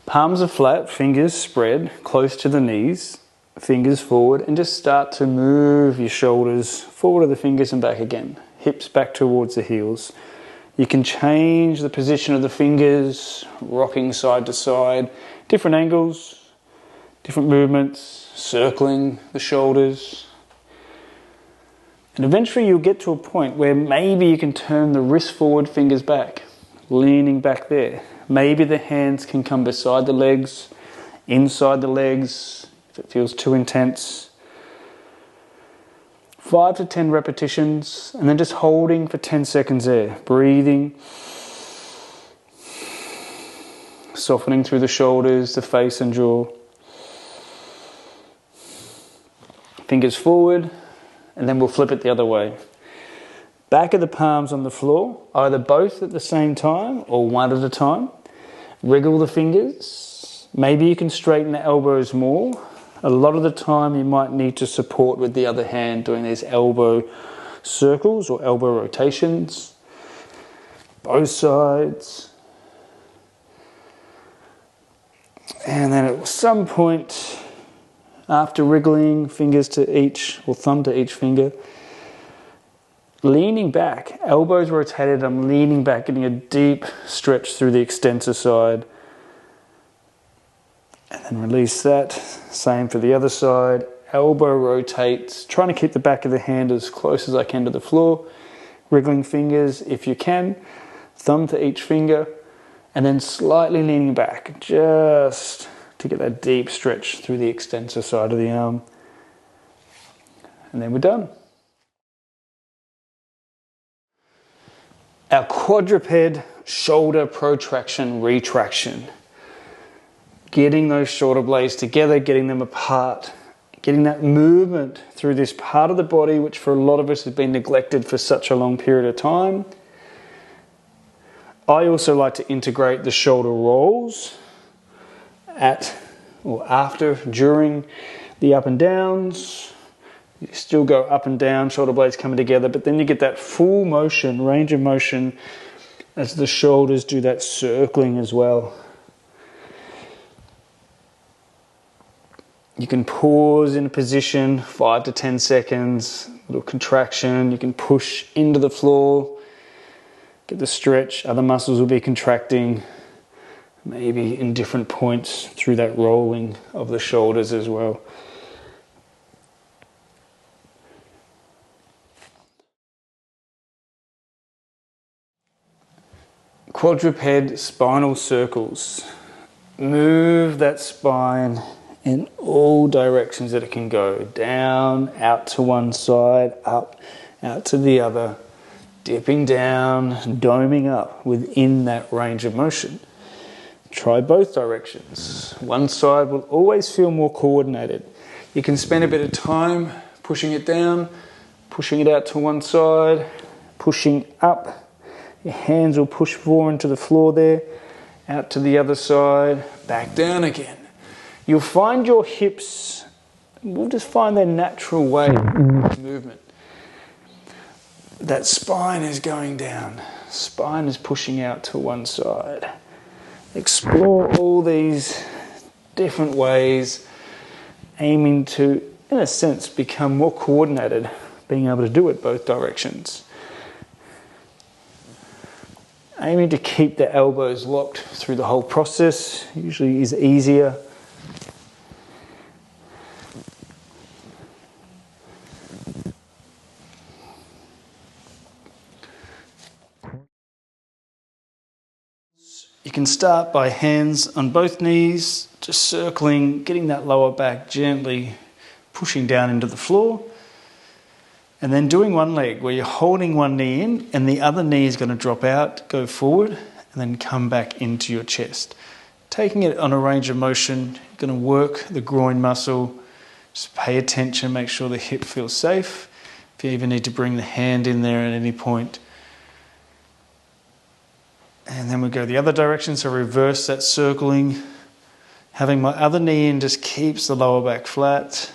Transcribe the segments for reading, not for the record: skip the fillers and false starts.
Palms are flat, fingers spread close to the knees, fingers forward, and just start to move your shoulders forward of the fingers and back again. Hips back towards the heels. You can change the position of the fingers, rocking side to side, different angles, different movements, circling the shoulders. And eventually you'll get to a point where maybe you can turn the wrist forward, fingers back, leaning back there. Maybe the hands can come beside the legs, inside the legs, if it feels too intense. 5 to 10 repetitions, and then just holding for 10 seconds there. Breathing. Softening through the shoulders, the face and jaw. Fingers forward, and then we'll flip it the other way. Back of the palms on the floor, either both at the same time or one at a time. Wriggle the fingers. Maybe you can straighten the elbows more. A lot of the time you might need to support with the other hand doing these elbow circles or elbow rotations. Both sides. And then at some point, after wriggling fingers to each, or thumb to each finger, leaning back, elbows rotated, I'm leaning back, getting a deep stretch through the extensor side. And then release that. Same for the other side. Elbow rotates, trying to keep the back of the hand as close as I can to the floor. Wriggling fingers if you can, thumb to each finger, and then slightly leaning back, just to get that deep stretch through the extensor side of the arm. And then we're done. Our quadruped shoulder protraction, retraction. Getting those shoulder blades together, getting them apart, getting that movement through this part of the body which for a lot of us has been neglected for such a long period of time. I also like to integrate the shoulder rolls at or after, during the up and downs. You still go up and down, shoulder blades coming together, but then you get that full motion, range of motion as the shoulders do that circling as well. You can pause in a position, 5 to 10 seconds, little contraction. You can push into the floor, get the stretch. Other muscles will be contracting, maybe in different points through that rolling of the shoulders as well. Quadruped spinal circles. Move that spine in all directions that it can go. Down, out to one side, up, out to the other. Dipping down, doming up within that range of motion. Try both directions. One side will always feel more coordinated. You can spend a bit of time pushing it down, pushing it out to one side, pushing up. Your hands will push forward into the floor there, out to the other side, back down again. You'll find your hips will just find their natural way in this movement. That spine is going down. Spine is pushing out to one side. Explore all these different ways, aiming to, in a sense, become more coordinated, being able to do it both directions. Aiming to keep the elbows locked through the whole process usually is easier. You can start by hands on both knees, just circling, getting that lower back gently pushing down into the floor. And then doing one leg where you're holding one knee in and the other knee is going to drop out, go forward, and then come back into your chest. Taking it on a range of motion, you're going to work the groin muscle. Just pay attention, make sure the hip feels safe. If you even need to bring the hand in there at any point. And then we go the other direction, so reverse that circling. Having my other knee in just keeps the lower back flat.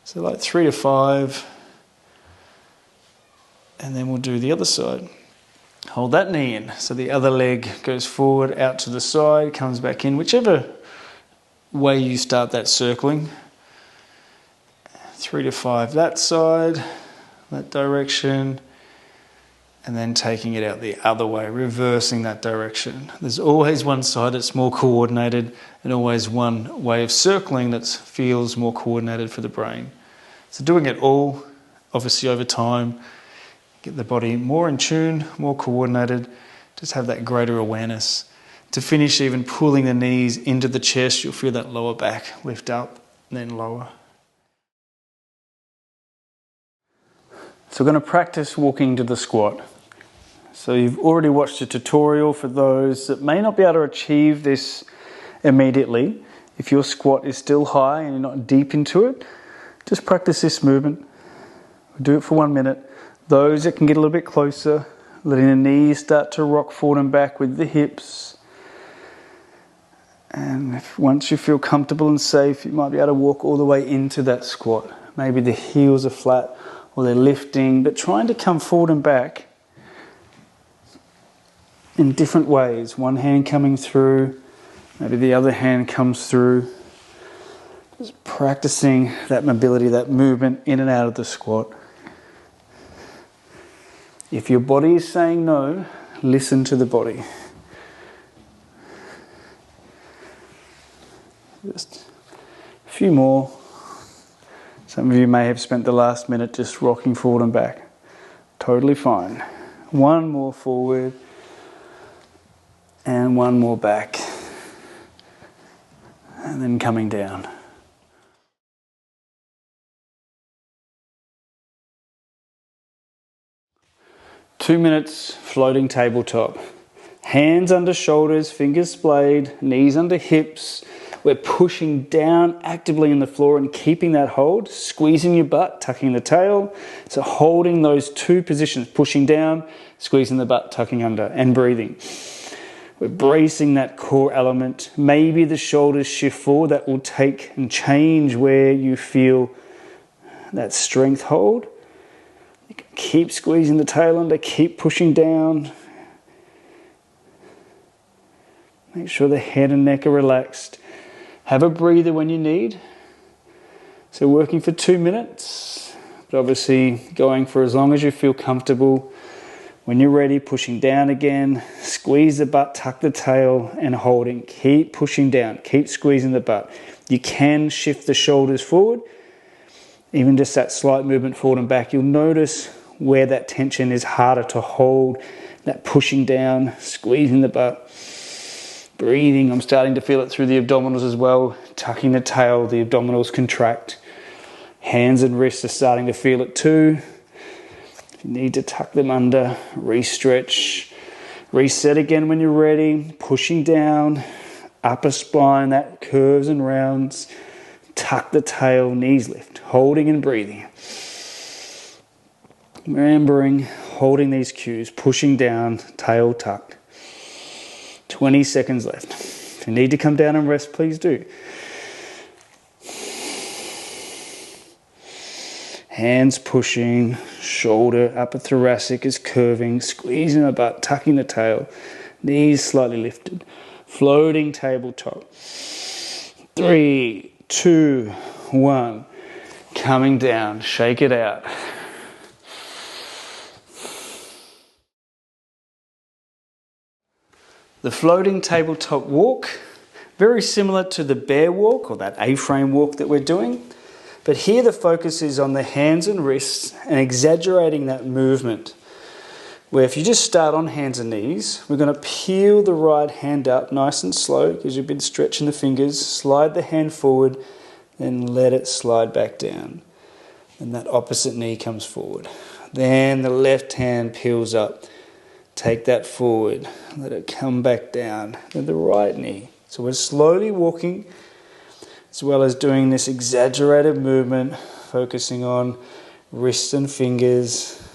So like 3 to 5. And then we'll do the other side. Hold that knee in. So the other leg goes forward, out to the side, comes back in, whichever way you start that circling. 3 to 5 that side, that direction, and then taking it out the other way, reversing that direction. There's always one side that's more coordinated and always one way of circling that feels more coordinated for the brain. So doing it all, obviously over time, get the body more in tune, more coordinated, just have that greater awareness. To finish, even pulling the knees into the chest, you'll feel that lower back lift up, then lower. So we're going to practice walking to the squat. So you've already watched a tutorial for those that may not be able to achieve this immediately. If your squat is still high and you're not deep into it, just practice this movement. We'll do it for 1 minute. Those that can get a little bit closer, letting the knees start to rock forward and back with the hips. And once you feel comfortable and safe, you might be able to walk all the way into that squat. Maybe the heels are flat or they're lifting, but trying to come forward and back in different ways. One hand coming through, maybe the other hand comes through. Just practicing that mobility, that movement in and out of the squat. If your body is saying no, listen to the body. Just a few more. Some of you may have spent the last minute just rocking forward and back. Totally fine. One more forward. And one more back. And then coming down. Two minutes floating tabletop. Hands under shoulders, fingers splayed, knees under hips. We're pushing down actively in the floor and keeping that hold, squeezing your butt, tucking the tail. So holding those two positions, pushing down, squeezing the butt, tucking under, and breathing. We're bracing that core element. Maybe the shoulders shift forward. That will take and change where you feel that strength hold. You can keep squeezing the tail under, keep pushing down. Make sure the head and neck are relaxed. Have a breather when you need. So working for 2 minutes, but obviously going for as long as you feel comfortable. When you're ready, pushing down again, squeeze the butt, tuck the tail, and holding. Keep pushing down, keep squeezing the butt. You can shift the shoulders forward, even just that slight movement forward and back. You'll notice where that tension is harder to hold, that pushing down, squeezing the butt. Breathing, I'm starting to feel it through the abdominals as well. Tucking the tail, the abdominals contract. Hands and wrists are starting to feel it too. If you need to tuck them under, re-stretch. Reset again when you're ready. Pushing down, upper spine, that curves and rounds. Tuck the tail, knees lift. Holding and breathing. Remembering, holding these cues, pushing down, tail tucked. 20 seconds left. If you need to come down and rest, please do. Hands pushing, shoulder, upper thoracic is curving, squeezing the butt, tucking the tail, knees slightly lifted. Floating tabletop. 3, 2, 1. Coming down, shake it out. The floating tabletop walk, very similar to the bear walk or that A-frame walk that we're doing. But here the focus is on the hands and wrists and exaggerating that movement. Where if you just start on hands and knees, we're going to peel the right hand up nice and slow because you've been stretching the fingers. Slide the hand forward, then let it slide back down. And that opposite knee comes forward. Then the left hand peels up. Take that forward, let it come back down, then the right knee. So we're slowly walking, as well as doing this exaggerated movement, focusing on wrists and fingers.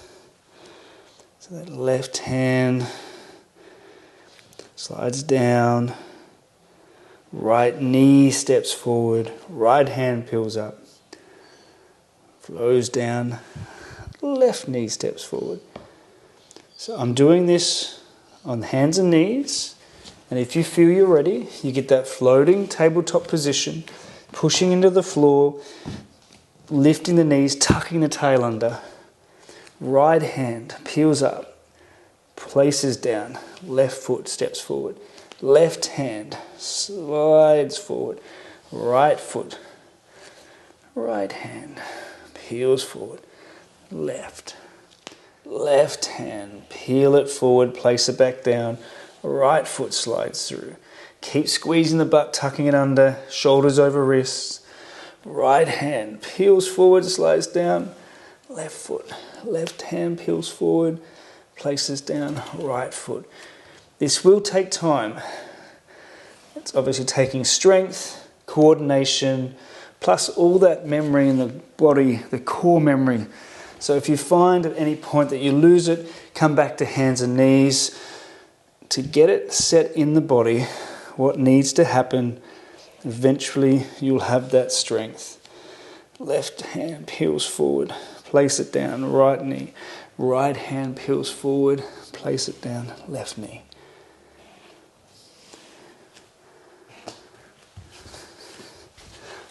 So that left hand slides down, right knee steps forward, right hand peels up, flows down, left knee steps forward. So I'm doing this on hands and knees, and if you feel you're ready, you get that floating tabletop position, pushing into the floor, lifting the knees, tucking the tail under. Right hand peels up, places down, left foot steps forward. Left hand slides forward, right foot, right hand peels forward, left hand, peel it forward, place it back down, right foot slides through. Keep squeezing the butt, tucking it under, shoulders over wrists. Right hand peels forward, slides down, left foot, left hand peels forward, places down, right foot. This will take time. It's obviously taking strength, coordination, plus all that memory in the body, the core memory. So if you find at any point that you lose it, come back to hands and knees to get it set in the body. What needs to happen, eventually you'll have that strength. Left hand peels forward, place it down, right knee. Right hand peels forward, place it down, left knee.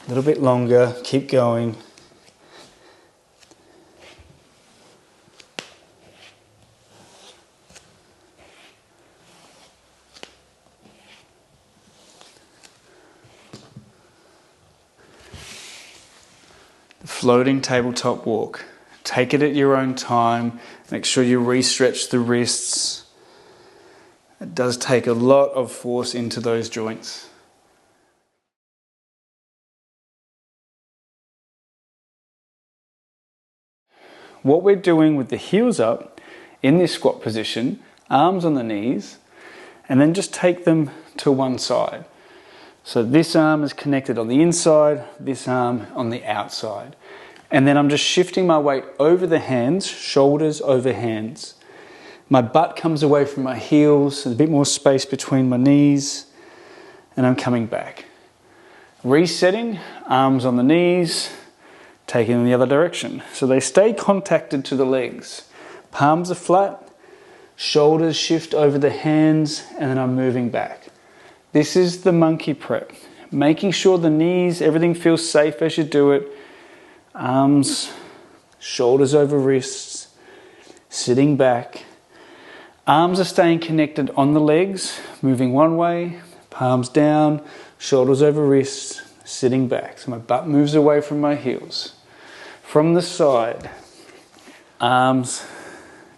A little bit longer, keep going. The floating tabletop walk. Take it at your own time. Make sure you re-stretch the wrists. It does take a lot of force into those joints. What we're doing with the heels up in this squat position, arms on the knees, and then just take them to one side. So this arm is connected on the inside, this arm on the outside. And then I'm just shifting my weight over the hands, shoulders over hands. My butt comes away from my heels, there's a bit more space between my knees, and I'm coming back. Resetting, arms on the knees, taking in the other direction. So they stay contacted to the legs. Palms are flat, shoulders shift over the hands, and then I'm moving back. This is the monkey prep. Making sure the knees, everything feels safe as you do it. Arms, shoulders over wrists, sitting back. Arms are staying connected on the legs, moving one way, palms down, shoulders over wrists, sitting back. So my butt moves away from my heels. From the side, arms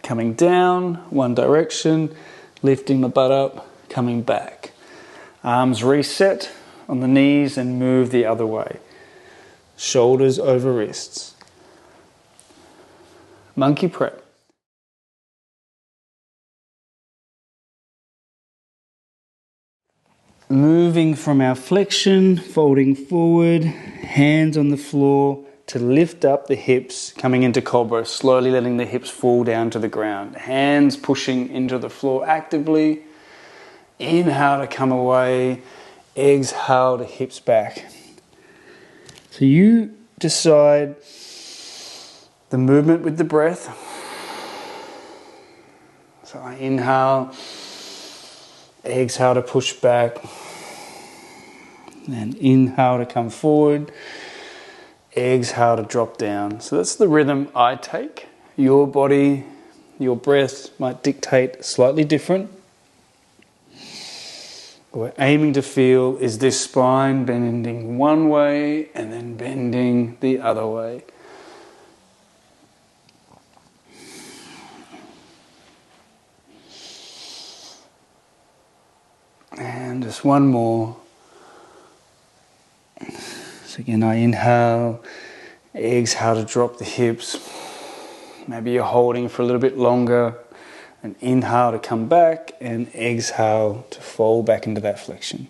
coming down, one direction, lifting the butt up, coming back. Arms reset on the knees and move the other way. Shoulders over wrists. Monkey prep. Moving from our flexion, folding forward, hands on the floor to lift up the hips, coming into cobra, slowly letting the hips fall down to the ground. Hands pushing into the floor actively. Inhale to come away, exhale to hips back. So you decide the movement with the breath. So I inhale, exhale to push back, and inhale to come forward, exhale to drop down. So that's the rhythm I take. Your body, your breath might dictate slightly different. What we're aiming to feel is this spine bending one way and then bending the other way. And just one more. So again, I inhale, exhale to drop the hips. Maybe you're holding for a little bit longer. And inhale to come back and exhale to fall back into that flexion.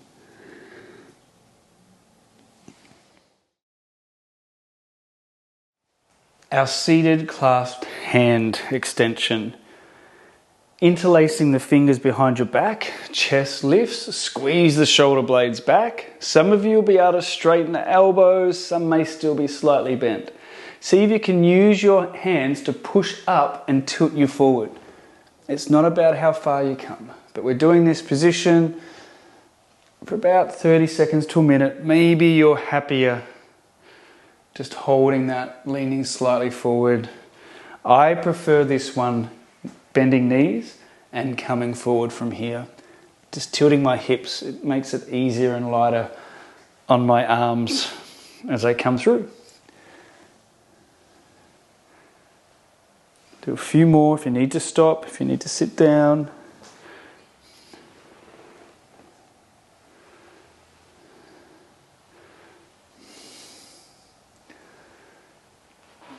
Our seated clasped hand extension. Interlacing the fingers behind your back, chest lifts, squeeze the shoulder blades back. Some of you will be able to straighten the elbows, some may still be slightly bent. See if you can use your hands to push up and tilt you forward. It's not about how far you come, but we're doing this position for about 30 seconds to a minute. Maybe you're happier just holding that, leaning slightly forward. I prefer this one, bending knees and coming forward from here. Just tilting my hips, it makes it easier and lighter on my arms as I come through. Do a few more if you need to stop, if you need to sit down.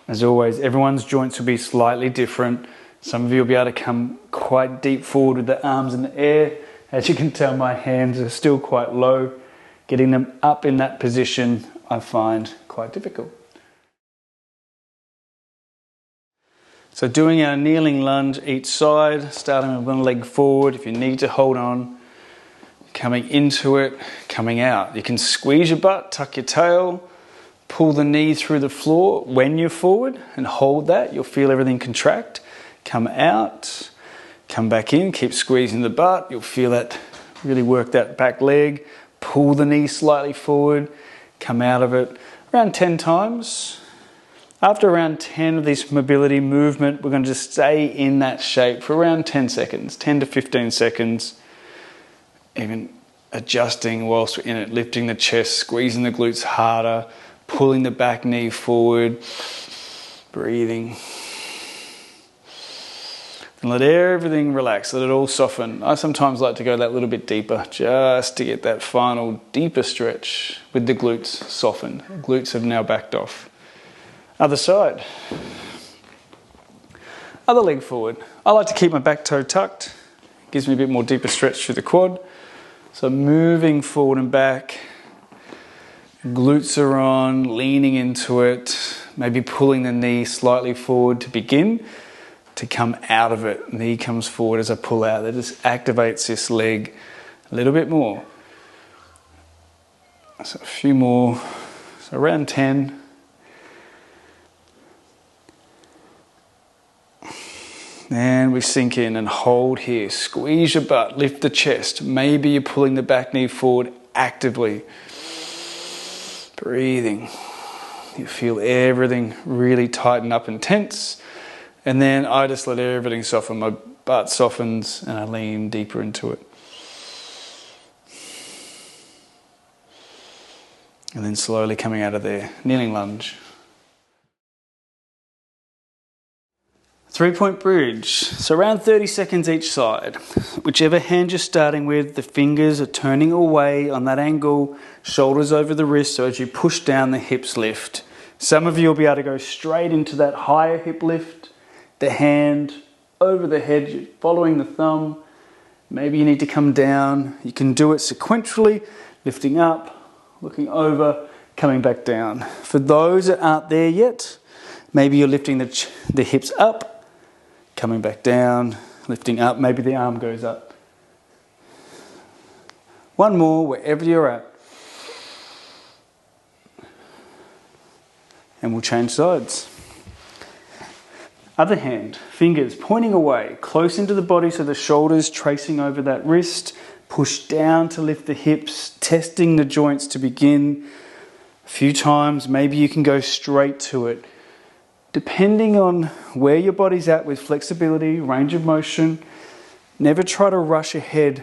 As always, everyone's joints will be slightly different. Some of you will be able to come quite deep forward with the arms in the air. As you can tell, my hands are still quite low. Getting them up in that position, I find quite difficult. So doing our kneeling lunge each side, starting with one leg forward. If you need to hold on, coming into it, coming out. You can squeeze your butt, tuck your tail, pull the knee through the floor when you're forward and hold that. You'll feel everything contract. Come out, come back in, keep squeezing the butt. You'll feel that, really work that back leg. Pull the knee slightly forward, come out of it. Around 10 times. After around 10 of this mobility movement, we're going to just stay in that shape for around 10 seconds, 10 to 15 seconds. Even adjusting whilst we're in it, lifting the chest, squeezing the glutes harder, pulling the back knee forward, breathing. And let everything relax, let it all soften. I sometimes like to go that little bit deeper just to get that final deeper stretch with the glutes softened. Glutes have now backed off. Other side. Other leg forward. I like to keep my back toe tucked. Gives me a bit more deeper stretch through the quad. So moving forward and back. Glutes are on, leaning into it. Maybe pulling the knee slightly forward to begin. To come out of it. Knee comes forward as I pull out. That just activates this leg a little bit more. So a few more. So around 10. And we sink in and hold here. Squeeze your butt, lift the chest. Maybe you're pulling the back knee forward actively. Breathing. You feel everything really tighten up and tense. And then I just let everything soften. My butt softens and I lean deeper into it. And then slowly coming out of there. Kneeling lunge. 3-point bridge, so around 30 seconds each side. Whichever hand you're starting with, the fingers are turning away on that angle, shoulders over the wrist, so as you push down, the hips lift. Some of you will be able to go straight into that higher hip lift, the hand over the head, following the thumb. Maybe you need to come down. You can do it sequentially, lifting up, looking over, coming back down. For those that aren't there yet, maybe you're lifting the hips up, coming back down, lifting up, maybe the arm goes up. One more, wherever you're at. And we'll change sides. Other hand, fingers pointing away, close into the body so the shoulders tracing over that wrist. Push down to lift the hips, testing the joints to begin. A few times, maybe you can go straight to it. Depending on where your body's at with flexibility, range of motion, never try to rush ahead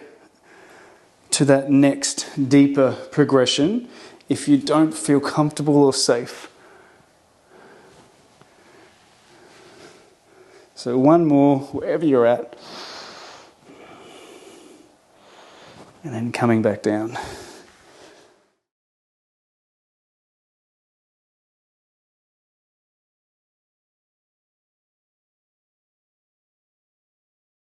to that next deeper progression if you don't feel comfortable or safe. So one more, wherever you're at. And then coming back down.